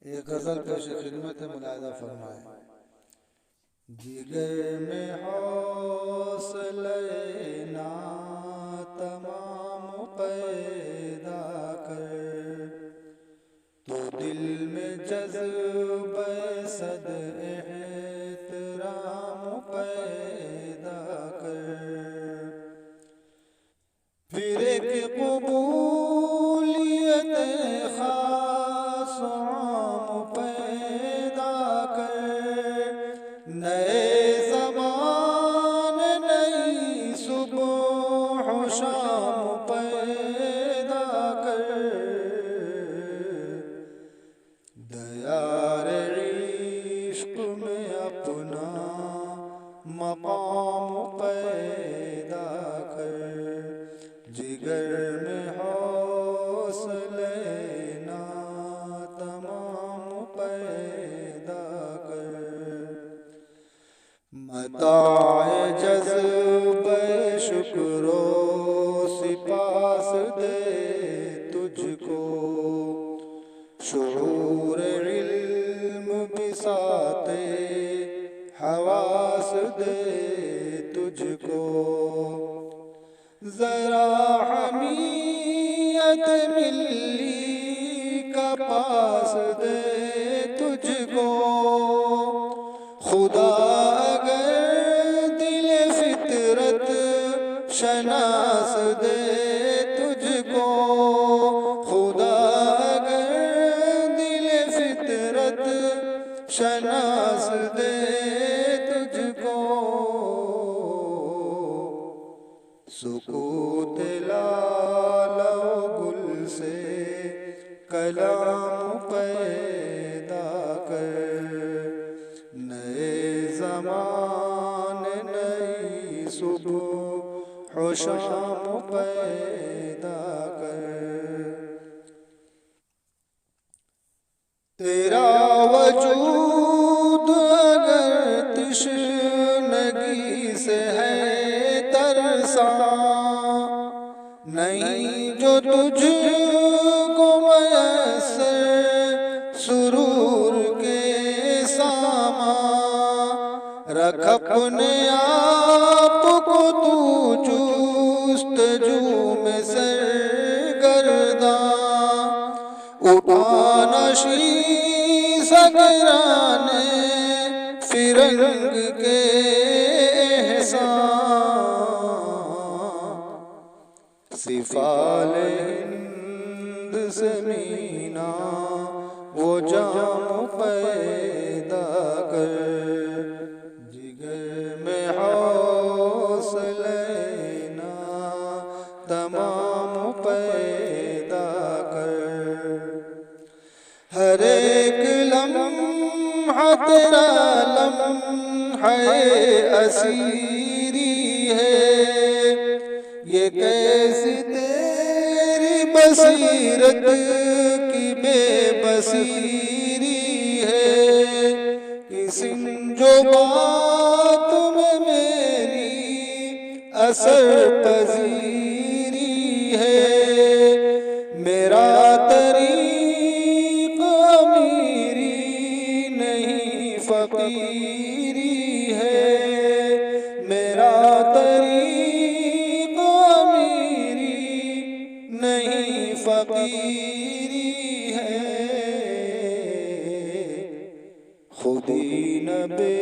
ایک غزل پیش خدمت ملاحظہ فرمائے۔ جگر میں حوصلہ ناتمام پیدا کر، تو دل میں جذبہ صد احترام پیدا کر، پھر ایک قبولیت خاص عام پیدا کر، نئے زمان نئی صبح و شام پیدا کر، دیار عشق میں اپنا مقام پیدا کر، جگر میں حوصلہ ناتمام پیدا کر، متاع جذب شکر و سپاس دے تجھ کو، شعور علم بساط حواس دے تجھ کو، ذرا حمیت ملی کا پاس دے تجھ کو، خدا اگر دل فطرت شناس دے تجھ کو، خدا اگر دل فطرت شناس دے تجھ کو، سکوت لال و گل سے کلام پیدا کر، نئے زمان نئی صبح و شام پیدا کر، تیرا وجود اگر تشنگی سے ہے نہیں جو تجھ کو میسر سرور کے سامان، رکھ اپنے آپ کو تو جستجو میں سرگرداں، اٹھانا شیش گرانے فرنگ کے احسان، سفال ہند سے مینا وہ جام پیدا کر، جگر میں حوصلہ ناتمام پیدا کر، ہر ایک لمحہ تیرا لمحہ اسیری ہے، یہ کیسی تیری بصیرت کی بے بصیری ہے، کسی جو بات میں میری اثر پذیری ہے، میرا طریق امیری نہیں فقیری ہے، میرا طریق نہیں فقیری ہے، خودی نہ بے